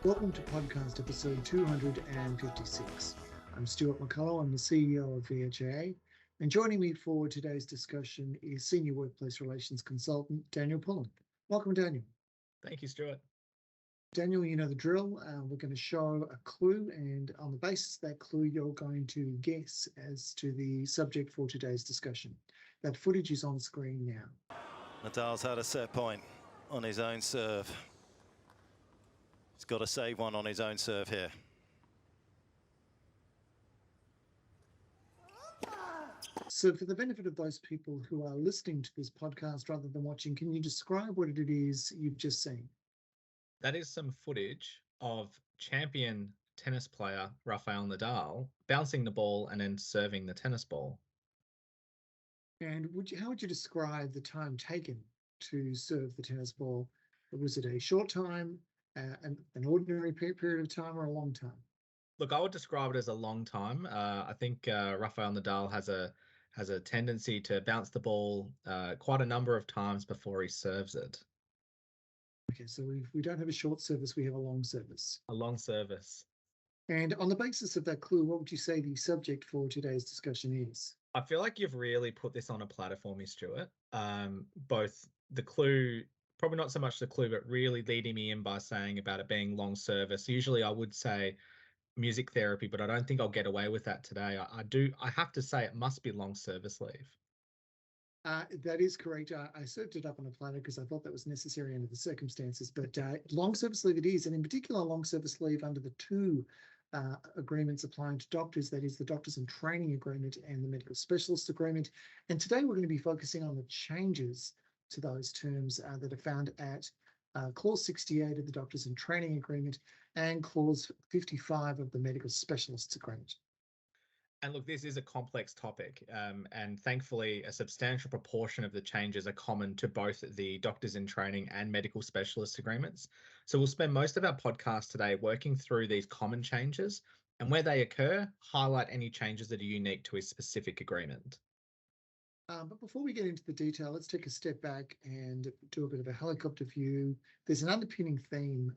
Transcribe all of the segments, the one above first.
Welcome to podcast episode 256. I'm Stuart McCullough. I'm the CEO of VHIA. And joining me for today's discussion is Senior Workplace Relations Consultant Daniel Pullin. Welcome, Daniel. Thank you, Stuart. Daniel, you know the drill. We're going to show a clue, and on the basis of that clue, you're going to guess as to the subject for today's discussion. That footage is on screen now. Nadal's had a set point on his own serve. He's got to save one on his own serve here. So for the benefit of those people who are listening to this podcast rather than watching, can you describe what it is you've just seen? That is some footage of champion tennis player Rafael Nadal bouncing the ball and then serving the tennis ball. And how would you describe the time taken to serve the tennis ball? Was it a short time, an ordinary period of time, or a long time? Look, I would describe it as a long time. I think Rafael Nadal has a tendency to bounce the ball quite a number of times before he serves it. Okay, so we don't have a short service, we have a long service. A long service. And on the basis of that clue, what would you say the subject for today's discussion is? I feel like you've really put this on a platter for me, Stuart. Both the clue, probably not so much the clue, but really leading me in by saying about it being long service. Usually I would say music therapy, but I don't think I'll get away with that today. I have to say it must be long service leave. That is correct. I served it up on a platter because I thought that was necessary under the circumstances, but long service leave it is, and in particular long service leave under the two agreements applying to doctors, that is the Doctors in Training Agreement and the Medical Specialist Agreement. And today we're going to be focusing on the changes to those terms that are found at Clause 68 of the Doctors in Training Agreement and Clause 55 of the Medical Specialists Agreement. And look, this is a complex topic, and thankfully a substantial proportion of the changes are common to both the Doctors in Training and Medical Specialist Agreements. So we'll spend most of our podcast today working through these common changes, and where they occur, highlight any changes that are unique to a specific agreement. But before we get into the detail, let's take a step back and do a bit of a helicopter view. There's an underpinning theme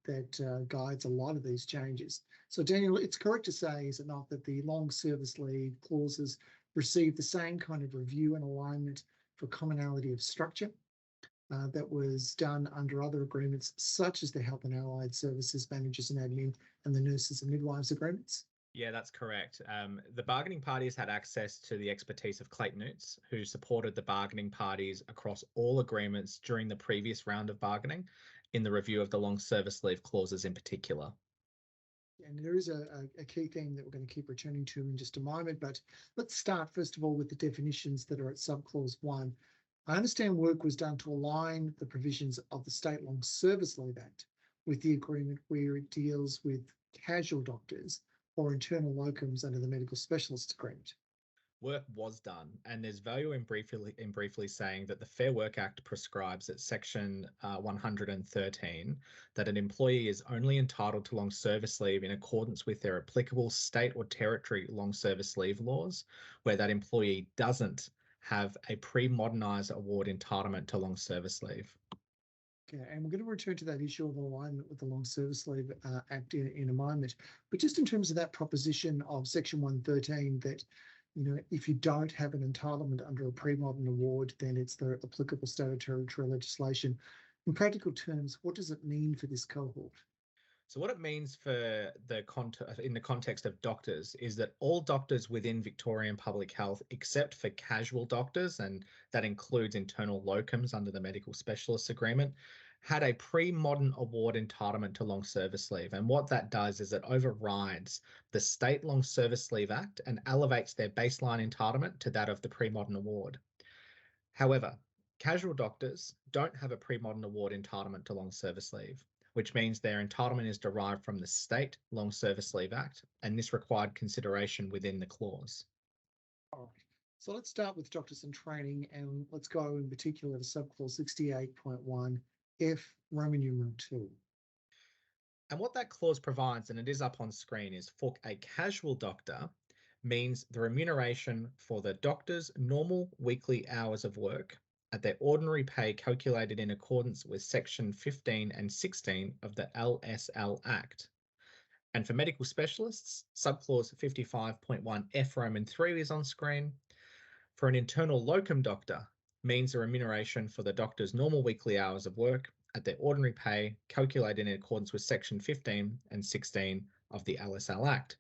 that guides a lot of these changes. So Daniel, it's correct to say, is it not, that the long service leave clauses receive the same kind of review and alignment for commonality of structure that was done under other agreements, such as the Health and Allied Services Managers and Admin and the Nurses and Midwives Agreements? Yeah, that's correct. The bargaining parties had access to the expertise of Clayton Utz, who supported the bargaining parties across all agreements during the previous round of bargaining in the review of the long service leave clauses in particular. And there is a key theme that we're going to keep returning to in just a moment, but let's start first of all with the definitions that are at subclause 1. I understand work was done to align the provisions of the State Long Service Leave Act with the agreement where it deals with casual doctors or internal locums under the Medical Specialist Agreement. Work was done, and there's value in briefly saying that the Fair Work Act prescribes at Section 113 that an employee is only entitled to long service leave in accordance with their applicable state or territory long service leave laws, where that employee doesn't have a pre-modernised award entitlement to long service leave. Okay, and we're going to return to that issue of alignment with the Long Service Leave Act in a moment. But just in terms of that proposition of Section 113, that, you know, if you don't have an entitlement under a pre-modern award, then it's the applicable state or territorial legislation. In practical terms, what does it mean for this cohort? So what it means for in the context of doctors is that all doctors within Victorian public health, except for casual doctors, and that includes internal locums under the Medical Specialist Agreement, had a pre-modern award entitlement to long service leave. And what that does is it overrides the State Long Service Leave Act and elevates their baseline entitlement to that of the pre-modern award. However, casual doctors don't have a pre-modern award entitlement to long service leave, which means their entitlement is derived from the State Long Service Leave Act, and this required consideration within the clause. All right. So let's start with Doctors in Training, and let's go in particular to subclause 68.1 F Roman numeral 2. And what that clause provides, and it is up on screen, is for a casual doctor means the remuneration for the doctor's normal weekly hours of work at their ordinary pay calculated in accordance with Section 15 and 16 of the LSL Act. And for medical specialists, subclause 55.1 F Roman 3 is on screen. For an internal locum doctor, means the remuneration for the doctor's normal weekly hours of work at their ordinary pay calculated in accordance with Section 15 and 16 of the LSL Act.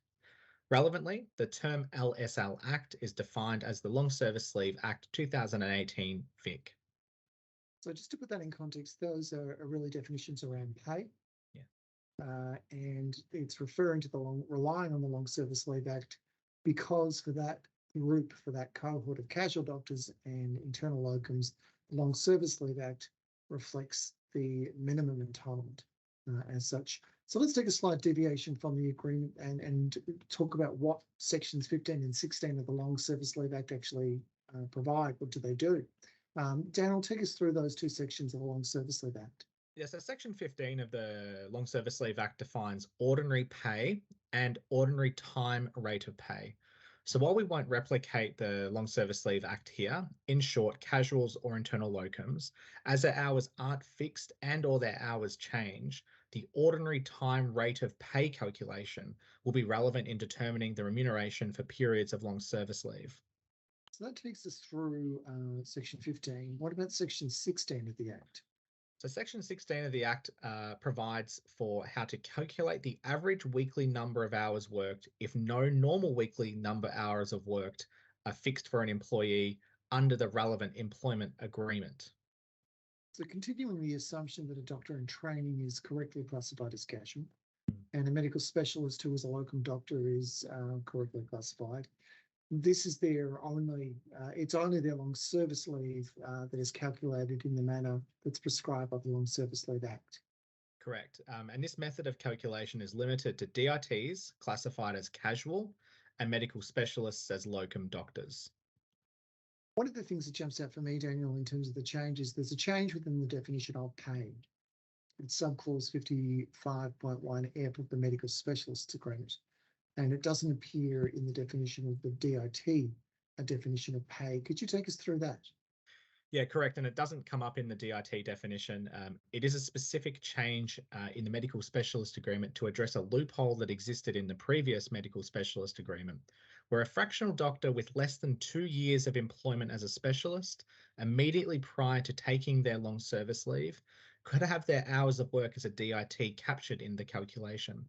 Relevantly, the term LSL Act is defined as the Long Service Leave Act 2018 VIC. So just to put that in context, those are really definitions around pay. And it's referring to relying on the Long Service Leave Act because for that group, for that cohort of casual doctors and internal locums, the Long Service Leave Act reflects the minimum entitlement as such. So let's take a slight deviation from the agreement and talk about what sections 15 and 16 of the Long Service Leave Act actually provide. What do they do? Daniel, take us through those two sections of the Long Service Leave Act. Yeah, so Section 15 of the Long Service Leave Act defines ordinary pay and ordinary time rate of pay. So while we won't replicate the Long Service Leave Act here, in short, casuals or internal locums, as their hours aren't fixed and or their hours change, the ordinary time rate of pay calculation will be relevant in determining the remuneration for periods of long service leave. So that takes us through Section 15. What about Section 16 of the Act? So Section 16 of the Act provides for how to calculate the average weekly number of hours worked if no normal weekly number hours of worked are fixed for an employee under the relevant employment agreement. So continuing the assumption that a doctor in training is correctly classified as casual and a medical specialist who is a locum doctor is correctly classified, this is it's only their long service leave that is calculated in the manner that's prescribed by the Long Service Leave Act. Correct. And this method of calculation is limited to DITs classified as casual and medical specialists as locum doctors. One of the things that jumps out for me, Daniel, in terms of the changes, there's a change within the definition of pay. It's subclause 55.1 F of the medical specialists agreement. And it doesn't appear in the definition of the DIT, a definition of pay. Could you take us through that? Yeah, correct. And it doesn't come up in the DIT definition. It is a specific change in the medical specialist agreement to address a loophole that existed in the previous medical specialist agreement, where a fractional doctor with less than 2 years of employment as a specialist immediately prior to taking their long service leave could have their hours of work as a DIT captured in the calculation.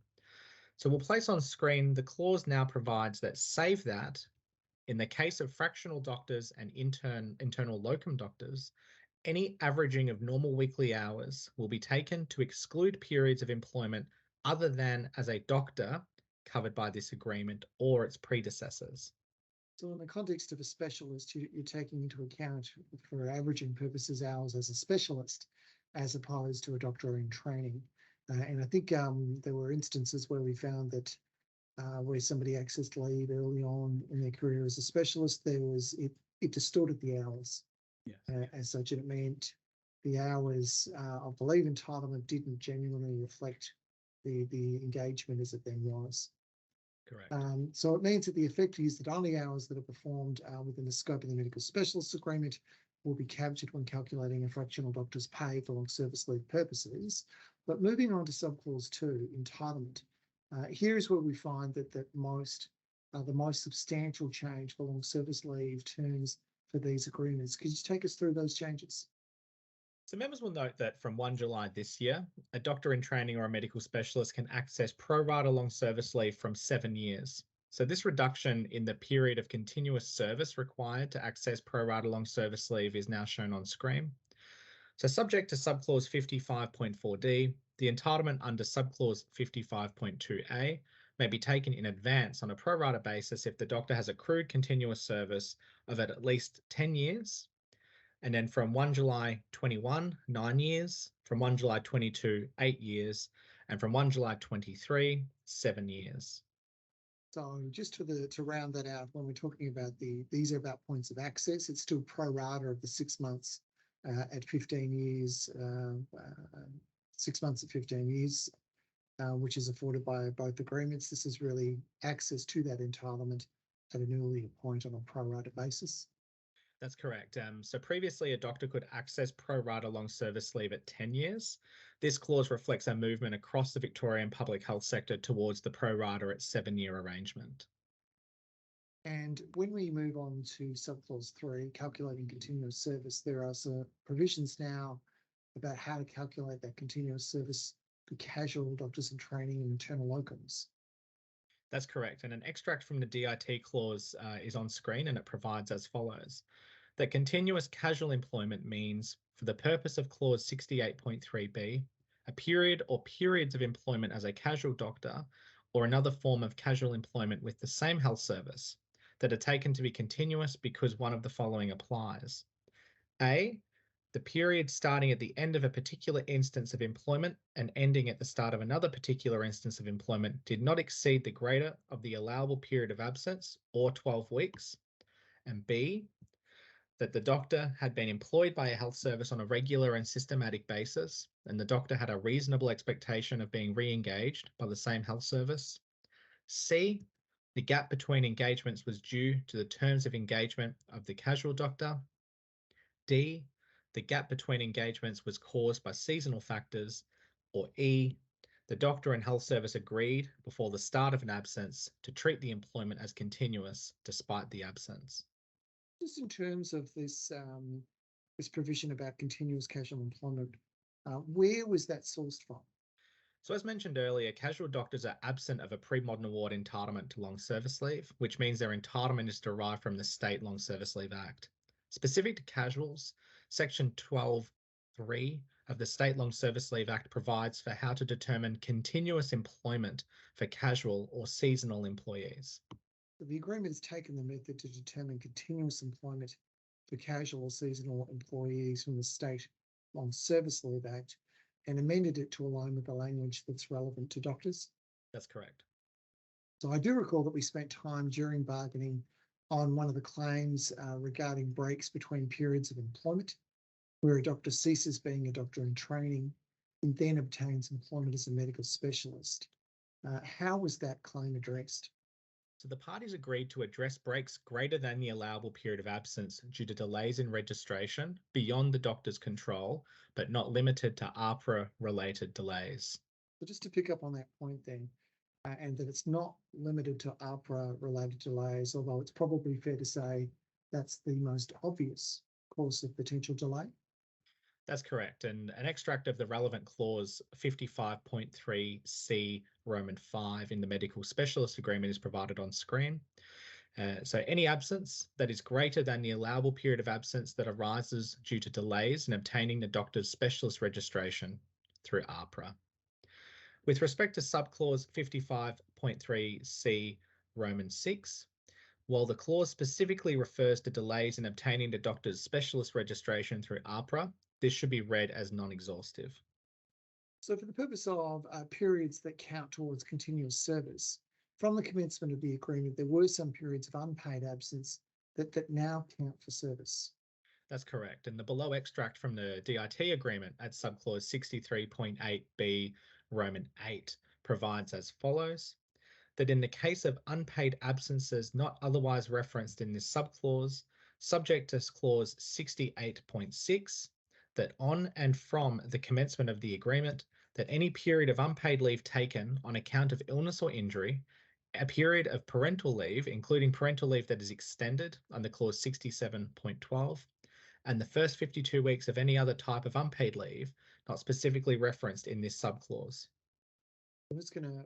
So we'll place on screen the clause now provides that save that in the case of fractional doctors and internal locum doctors, any averaging of normal weekly hours will be taken to exclude periods of employment other than as a doctor covered by this agreement or its predecessors. So in the context of a specialist, you're taking into account for averaging purposes hours as a specialist as opposed to a doctor in training. And I think there were instances where we found that where somebody accessed leave early on in their career as a specialist, it distorted the hours as such, and it meant the hours of the leave entitlement didn't genuinely reflect the engagement as it then was. Correct. So it means that the effect is that only hours that are performed within the scope of the medical specialist agreement will be captured when calculating a fractional doctor's pay for long service leave purposes. But moving on to subclause 2, entitlement. Here is where we find that the most substantial change for long service leave terms for these agreements. Could you take us through those changes? So members will note that from 1 July this year, a doctor in training or a medical specialist can access pro rata long service leave from 7 years. So this reduction in the period of continuous service required to access pro rata long service leave is now shown on screen. So subject to subclause 55.4D, the entitlement under subclause 55.2A may be taken in advance on a pro rata basis if the doctor has accrued continuous service of at least 10 years. And then from 1 July 21, 9 years, from 1 July 22, 8 years, and from 1 July 23, 7 years. So just to round that out, when we're talking about these are about points of access, it's still pro rata of the 6 months at 15 years, 6 months at 15 years, which is afforded by both agreements. This is really access to that entitlement at an earlier point on a pro rata basis. That's correct. So previously, a doctor could access pro rata long service leave at 10 years. This clause reflects a movement across the Victorian public health sector towards the pro rata at 7-year arrangement. And when we move on to subclause 3, calculating continuous service, there are some provisions now about how to calculate that continuous service for casual doctors in training and internal locums. That's correct. And an extract from the DIT clause is on screen, and it provides as follows: that continuous casual employment means, for the purpose of clause 68.3b, a period or periods of employment as a casual doctor or another form of casual employment with the same health service that are taken to be continuous because one of the following applies. A, the period starting at the end of a particular instance of employment and ending at the start of another particular instance of employment did not exceed the greater of the allowable period of absence or 12 weeks. And B, that the doctor had been employed by a health service on a regular and systematic basis, and the doctor had a reasonable expectation of being re-engaged by the same health service. C, the gap between engagements was due to the terms of engagement of the casual doctor. D, the gap between engagements was caused by seasonal factors. Or E, the doctor and health service agreed before the start of an absence to treat the employment as continuous despite the absence. Just in terms of this, this provision about continuous casual employment, where was that sourced from? So as mentioned earlier, casual doctors are absent of a pre-modern award entitlement to long service leave, which means their entitlement is derived from the State Long Service Leave Act. Specific to casuals, Section 12(3) of the State Long Service Leave Act provides for how to determine continuous employment for casual or seasonal employees. The agreement has taken the method to determine continuous employment for casual or seasonal employees from the State Long Service Leave Act and amended it to align with the language that's relevant to doctors. That's correct. So I do recall that we spent time during bargaining on one of the claims regarding breaks between periods of employment, where a doctor ceases being a doctor in training and then obtains employment as a medical specialist. How was that claim addressed? So the parties agreed to address breaks greater than the allowable period of absence due to delays in registration beyond the doctor's control, but not limited to APRA-related delays. So just to pick up on that point then, and that it's not limited to APRA-related delays, although it's probably fair to say that's the most obvious cause of potential delay. That's correct. And an extract of the relevant clause 55.3C Roman 5 in the medical specialist agreement is provided on screen. So any absence that is greater than the allowable period of absence that arises due to delays in obtaining the doctor's specialist registration through APRA. With respect to subclause 55.3C Roman 6, while the clause specifically refers to delays in obtaining the doctor's specialist registration through APRA, this should be read as non-exhaustive. So for the purpose of periods that count towards continuous service, from the commencement of the agreement, there were some periods of unpaid absence that now count for service. That's correct. And the below extract from the DIT agreement at subclause 63.8b Roman 8 provides as follows: that in the case of unpaid absences not otherwise referenced in this subclause, subject to clause 68.6, that on and from the commencement of the agreement, that any period of unpaid leave taken on account of illness or injury, a period of parental leave, including parental leave that is extended under clause 67.12, and the first 52 weeks of any other type of unpaid leave not specifically referenced in this subclause. I'm just going to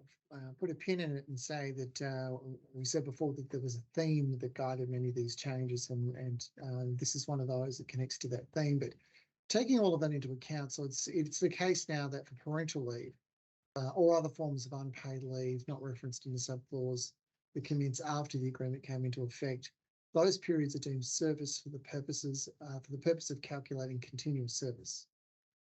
put a pin in it and say that we said before that there was a theme that guided many of these changes, and this is one of those that connects to that theme. But taking all of that into account, so it's the case now that for parental leave or other forms of unpaid leave not referenced in the subclause that commence after the agreement came into effect, those periods are deemed service for the purpose of calculating continuous service.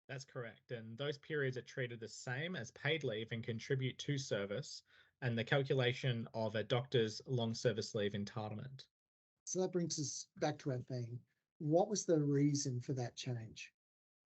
That's correct. And those periods are treated the same as paid leave and contribute to service and the calculation of a doctor's long service leave entitlement. So that brings us back to our theme. What was the reason for that change?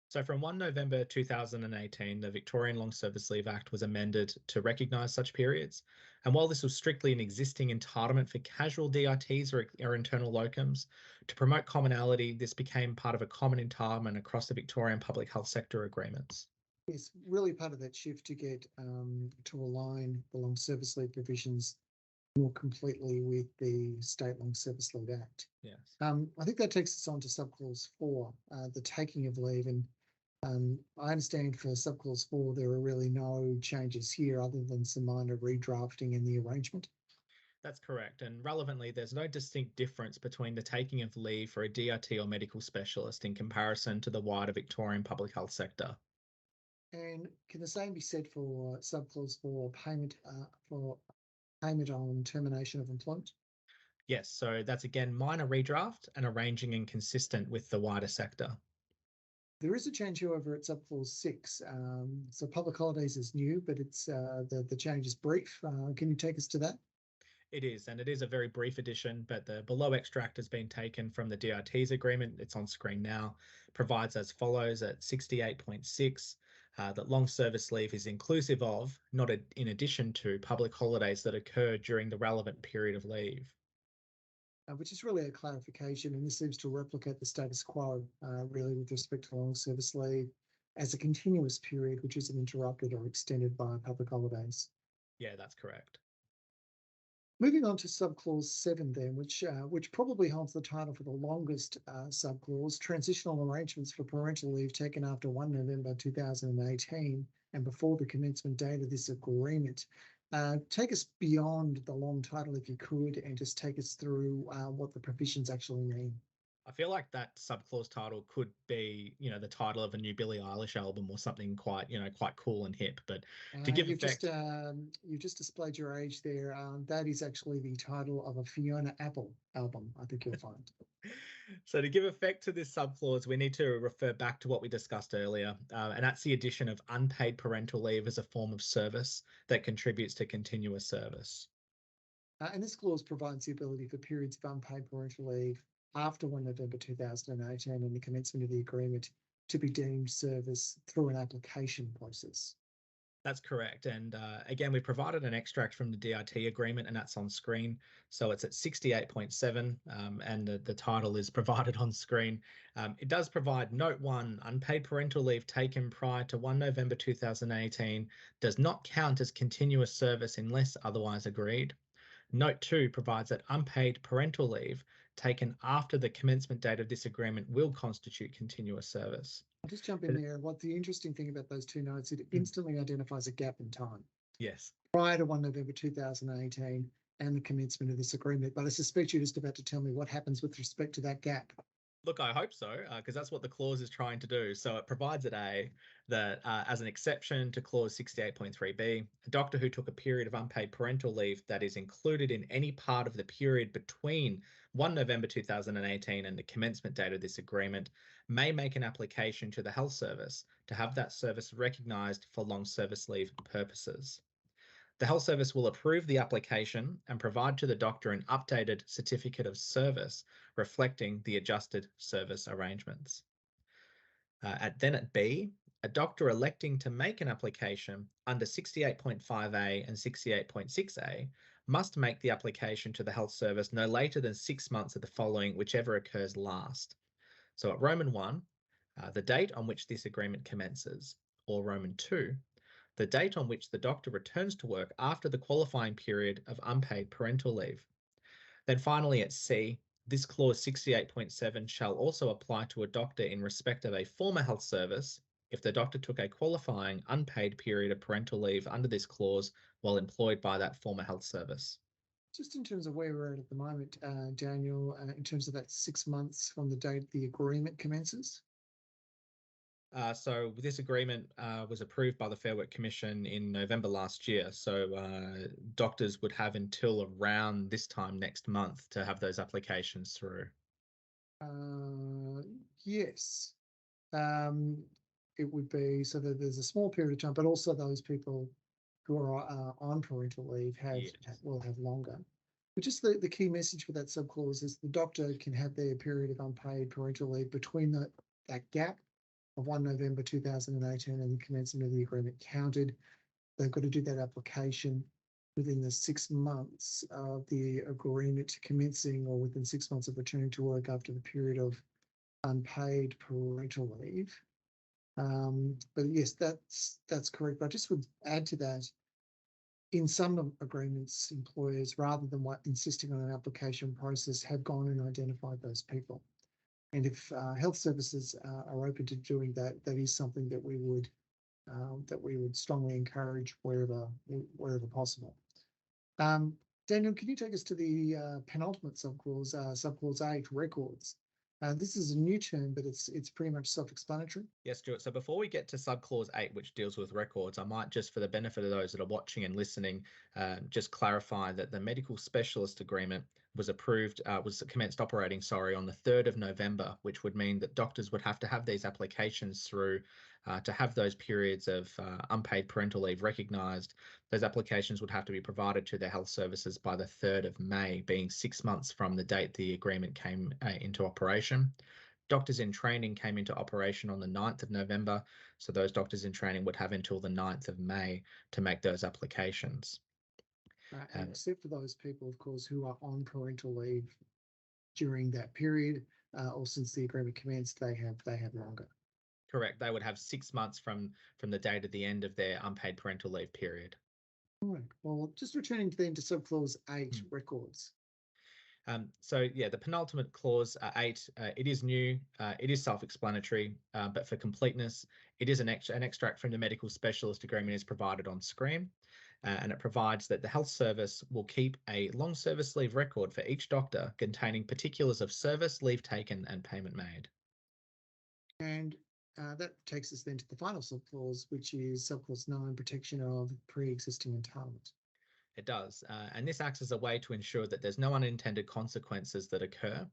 So from 1 November 2018, the Victorian Long Service Leave Act was amended to recognise such periods. And while this was strictly an existing entitlement for casual DITs or internal locums, to promote commonality, this became part of a common entitlement across the Victorian public health sector agreements. It's really part of that shift to get to align the long service leave provisions more completely with the State Long Service Leave Act. Yes. I think that takes us on to subclause 4, the taking of leave. And I understand for subclause 4, there are really no changes here other than some minor redrafting in the arrangement. That's correct. And relevantly, there's no distinct difference between the taking of leave for a DIT or medical specialist in comparison to the wider Victorian public health sector. And can the same be said for subclause 4, payment on termination of employment? Yes, so that's again minor redraft and arranging and consistent with the wider sector. There is a change, however, at subclause 6. So public holidays is new, but it's the change is brief. Can you take us to that? It is, and it is a very brief edition, but the below extract has been taken from the DIT's agreement. It's on screen now. Provides as follows at 68.6 that long service leave is inclusive of, not in addition to, public holidays that occur during the relevant period of leave. Which is really a clarification, and this seems to replicate the status quo, really, with respect to long service leave as a continuous period which isn't interrupted or extended by public holidays. Yeah, that's correct. Moving on to subclause 7 then, which probably holds the title for the longest subclause, transitional arrangements for parental leave taken after 1 November 2018 and before the commencement date of this agreement. Take us beyond the long title if you could, and just take us through what the provisions actually mean. I feel like that subclause title could be, the title of a new Billie Eilish album or something quite cool and hip. But to give effect, you've just displayed your age there. That is actually the title of a Fiona Apple album, I think you'll find. So to give effect to this subclause, we need to refer back to what we discussed earlier, and that's the addition of unpaid parental leave as a form of service that contributes to continuous service. And this clause provides the ability for periods of unpaid parental leave after 1 November 2018 and the commencement of the agreement to be deemed service through an application process. That's correct. And again, we provided an extract from the DIT agreement, and that's on screen. So it's at 68.7, and the title is provided on screen. It does provide Note 1, unpaid parental leave taken prior to 1 November 2018 does not count as continuous service unless otherwise agreed. Note 2 provides that unpaid parental leave taken after the commencement date of this agreement will constitute continuous service. I'll just jump in there. What the interesting thing about those two notes, it instantly identifies a gap in time. Yes. Prior to 1 November 2018 and the commencement of this agreement. But I suspect you're just about to tell me what happens with respect to that gap. Look, I hope so, because that's what the clause is trying to do. So it provides at A that as an exception to clause 68.3b, a doctor who took a period of unpaid parental leave that is included in any part of the period between 1 November 2018 and the commencement date of this agreement may make an application to the health service to have that service recognised for long service leave purposes. The health service will approve the application and provide to the doctor an updated certificate of service reflecting the adjusted service arrangements. Then at B, a doctor electing to make an application under 68.5a and 68.6a must make the application to the health service no later than 6 months of the following, whichever occurs last. So at Roman 1, the date on which this agreement commences, or Roman 2, the date on which the doctor returns to work after the qualifying period of unpaid parental leave. Then finally at C, this clause 68.7 shall also apply to a doctor in respect of a former health service if the doctor took a qualifying unpaid period of parental leave under this clause while employed by that former health service. Just in terms of where we're at the moment, Daniel, in terms of that 6 months from the date the agreement commences? So this agreement was approved by the Fair Work Commission in November last year. So doctors would have until around this time next month to have those applications through. Yes. It would be so that there's a small period of time, but also those people who are on parental leave will have longer. But just the key message for that subclause is the doctor can have their period of unpaid parental leave between that gap of 1 November 2018 and the commencement of the agreement counted. They've got to do that application within the 6 months of the agreement commencing, or within 6 months of returning to work after the period of unpaid parental leave. But yes, that's correct. But I just would add to that, in some agreements, employers, rather than insisting on an application process, have gone and identified those people. And if health services are open to doing that, that is something that we would strongly encourage wherever possible. Daniel, can you take us to the penultimate subclause, subclause 8, records? This is a new term, but it's pretty much self-explanatory. Yes, Stuart. So before we get to subclause 8, which deals with records, I might just, for the benefit of those that are watching and listening, just clarify that the medical specialist agreement was commenced operating, on the 3rd of November, which would mean that doctors would have to have these applications through to have those periods of unpaid parental leave recognised. Those applications would have to be provided to their health services by the 3rd of May, being 6 months from the date the agreement came into operation. Doctors in training came into operation on the 9th of November, so those doctors in training would have until the 9th of May to make those applications. Except for those people, of course, who are on parental leave during that period, or since the agreement commenced, they have longer. Correct. They would have 6 months from the date of the end of their unpaid parental leave period. All right. Well, just returning then to subclause 8, records. So yeah, the penultimate clause 8, it is new, it is self-explanatory, but for completeness, it is an extract from the medical specialist agreement is provided on screen, and it provides that the health service will keep a long service leave record for each doctor containing particulars of service, leave taken, and payment made. And that takes us then to the final subclause, which is subclause 9, protection of pre-existing entitlement. It does, and this acts as a way to ensure that there's no unintended consequences that occur.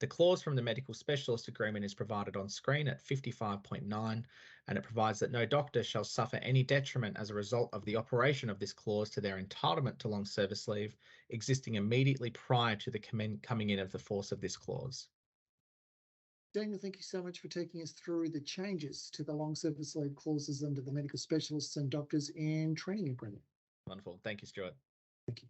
The clause from the medical specialist agreement is provided on screen at 55.9, and it provides that no doctor shall suffer any detriment as a result of the operation of this clause to their entitlement to long service leave existing immediately prior to the coming in of the force of this clause. Daniel, thank you so much for taking us through the changes to the long service leave clauses under the medical specialists and doctors in training agreement. Wonderful. Thank you, Stuart. Thank you.